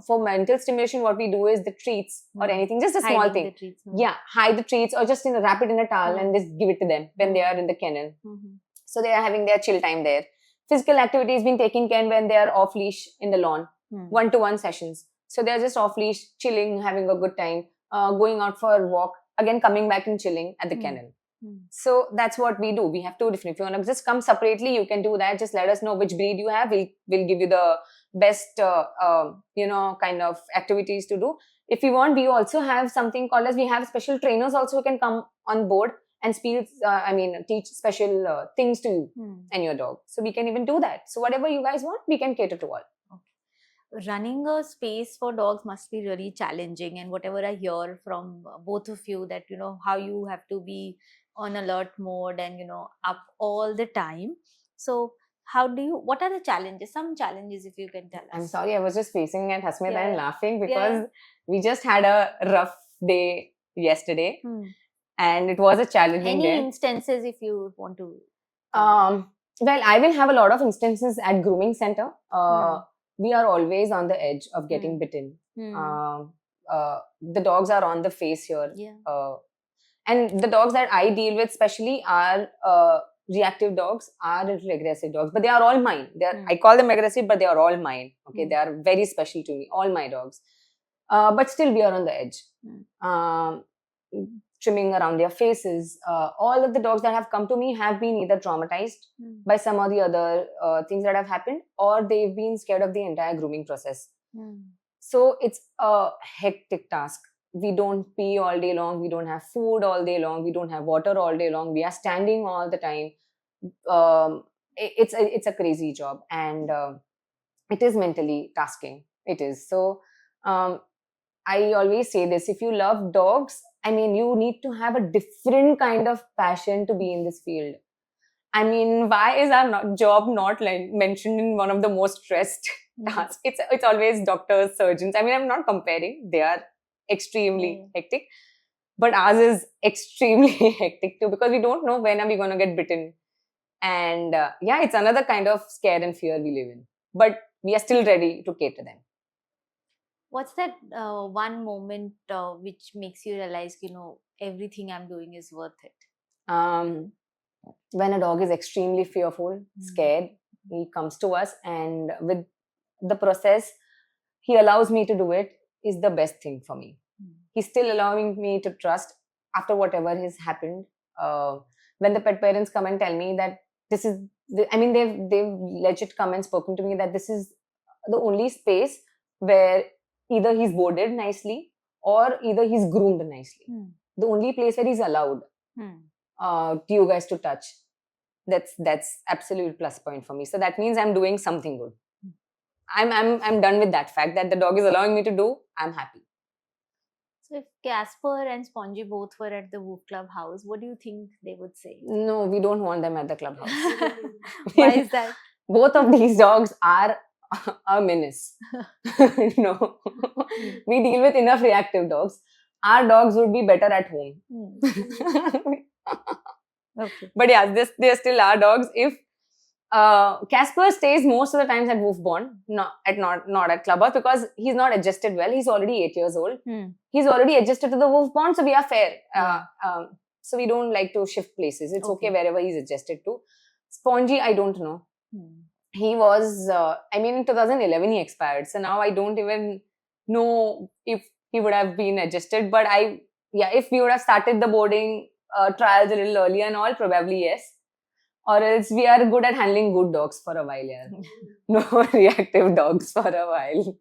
for mental stimulation, what we do is the treats or anything, just a small Hiding thing. the treats. Yeah, hide the treats or just wrap it in a towel and just give it to them when they are in the kennel. So they are having their chill time there. Physical activity is being taken care when they are off leash in the lawn, 1-to-1 sessions. So they are just off leash, chilling, having a good time, going out for a walk, again coming back and chilling at the kennel. So that's what we do. We have two different. If you want to just come separately, you can do that. Just let us know which breed you have. We'll give you the best, kind of activities to do. If you want, we also have something called as we have special trainers also who can come on board and teach special things to you and your dog. So we can even do that. So whatever you guys want, we can cater to all. Running a space for dogs must be really challenging, and whatever I hear from both of you, that how you have to be on alert mode and up all the time. So what are the challenges, some challenges, if you can tell us? I'm sorry, I was just facing at Hasmita Yeah. and laughing because we just had a rough day yesterday and it was a challenging Any day. instances if you want to? Well, I will have a lot of instances at grooming center. We are always on the edge of getting bitten. The dogs are on the face here. And the dogs that I deal with especially are reactive dogs, are little aggressive dogs, but they are all mine. I call them aggressive, but they are all mine. Okay, they are very special to me, all my dogs. But still we are on the edge. Trimming around their faces. All of the dogs that have come to me have been either traumatized by some or the other things that have happened, or they've been scared of the entire grooming process. So it's a hectic task. We don't pee all day long. We don't have food all day long. We don't have water all day long. We are standing all the time. It's a crazy job, and it is mentally tasking. It is. So I always say this: if you love dogs, I mean, you need to have a different kind of passion to be in this field. I mean, why is our job not mentioned in one of the most stressed tasks? It's always doctors, surgeons. I mean, I'm not comparing. They are extremely hectic. But ours is extremely hectic too, because we don't know when are we going to get bitten. And it's another kind of scare and fear we live in. But we are still ready to cater them. What's that one moment which makes you realize, everything I'm doing is worth it? When a dog is extremely fearful, scared, he comes to us, and with the process, he allows me to do it, is the best thing for me. He's still allowing me to trust after whatever has happened. When the pet parents come and tell me that this is, they've legit come and spoken to me that this is the only space where either he's boarded nicely or either he's groomed nicely. The only place where he's allowed to you guys to touch. That's absolute plus point for me. So that means I'm doing something good. I'm done with that fact that the dog is allowing me to do. I'm happy. So if Casper and Spongy both were at the Woof Club house, what do you think they would say? No, we don't want them at the clubhouse. Why is that? Both of these dogs are a menace. No, we deal with enough reactive dogs. Our dogs would be better at home. Okay. But yeah, they still are dogs. If Casper stays most of the times at Woof Bond, not at Clubhouse, because he's not adjusted well. He's already 8 years old. He's already adjusted to the Woof Bond, so we are fair. So we don't like to shift places. It's okay wherever he's adjusted to. Spongy, I don't know. He was, in 2011 he expired. So now I don't even know if he would have been adjusted. But if we would have started the boarding trials a little earlier and all, probably yes. Or else we are good at handling good dogs for a while. No reactive dogs for a while.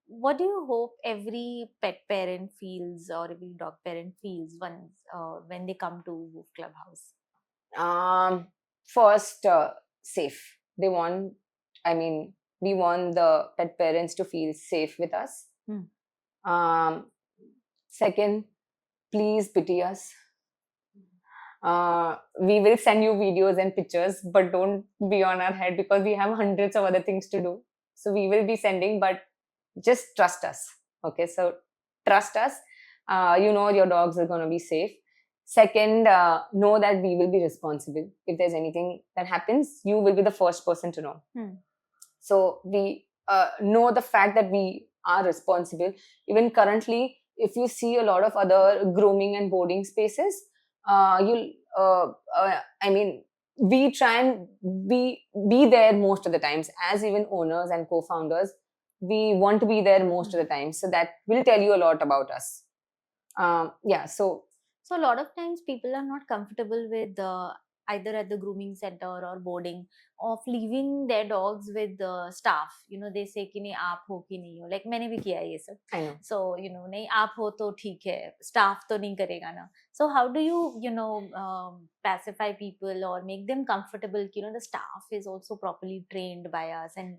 What do you hope every pet parent feels or every dog parent feels when they come to Woof Club house? First, safe. We want the pet parents to feel safe with us. Second, please pity us. We will send you videos and pictures, but don't be on our head because we have hundreds of other things to do. So we will be sending, but just trust us. Okay, so trust us. Your dogs are going to be safe. Second, know that we will be responsible. If there's anything that happens, you will be the first person to know. So we know the fact that we are responsible. Even currently, if you see a lot of other grooming and boarding spaces, we try and be there most of the times. As even owners and co-founders, we want to be there most of the time. So that will tell you a lot about us. So a lot of times people are not comfortable with either at the grooming center or boarding, of leaving their dogs with the staff. They say कि नहीं आप हो कि नहीं हो, like मैंने भी किया है ये सब. I know. So नहीं आप हो तो ठीक है, staff तो नहीं करेगा ना. So how do you pacify people or make them comfortable कि the staff is also properly trained by us and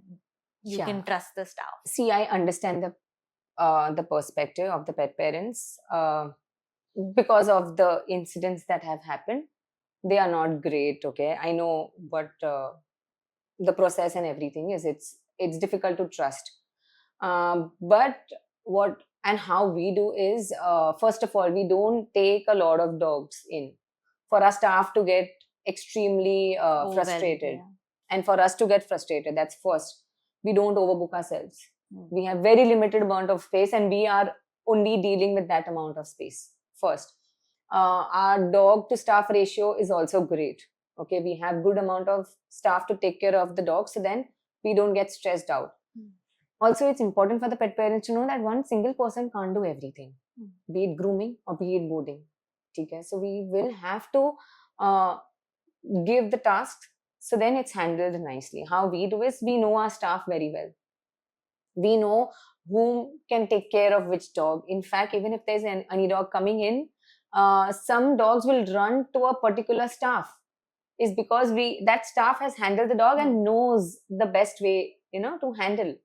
you Yeah. can trust the staff. See, I understand the perspective of the pet parents because of the incidents that have happened. They are not great. Okay, I know what the process and everything is. It's difficult to trust. But what and how we do is, first of all, we don't take a lot of dogs in for our staff to get extremely Overwhelmed, frustrated, yeah. and for us to get frustrated. That's first. We don't overbook ourselves. Mm. We have very limited amount of space, and we are only dealing with that amount of space. First, our dog to staff ratio is also great. Okay, we have good amount of staff to take care of the dog, so then we don't get stressed out. Mm. Also, it's important for the pet parents to know that one single person can't do everything, Mm. be it grooming or be it boarding. Okay, so we will have to give the tasks, so then it's handled nicely. How we do is, we know our staff very well. We know whom can take care of which dog. In fact, even if there's any dog coming in, some dogs will run to a particular staff, is because that staff has handled the dog and knows the best way to handle.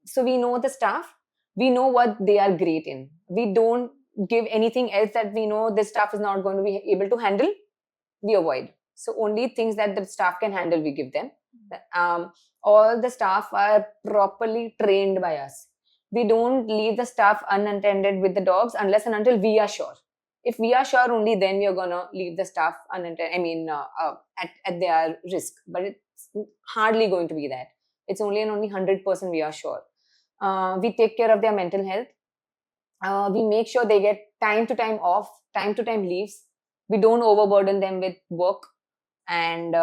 So we know the staff, we know what they are great in. We don't give anything else that we know the staff is not going to be able to handle. We avoid. So only things that the staff can handle, we give them. All the staff are properly trained by us. We don't leave the staff unattended with the dogs unless and until we are sure. If we are sure, only then we are gonna leave the staff unattended. I mean, at their risk. But it's hardly going to be that. It's only 100% we are sure. We take care of their mental health. We make sure they get time to time off, time to time leaves. We don't overburden them with work, and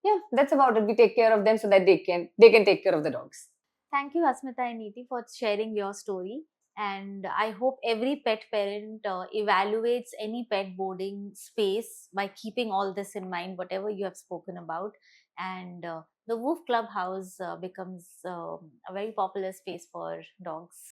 yeah, that's about it. We take care of them so that they can take care of the dogs. Thank you, Hasmita and Neeti, for sharing your story. And I hope every pet parent evaluates any pet boarding space by keeping all this in mind, whatever you have spoken about. And the Woof Clubhouse becomes a very popular space for dogs.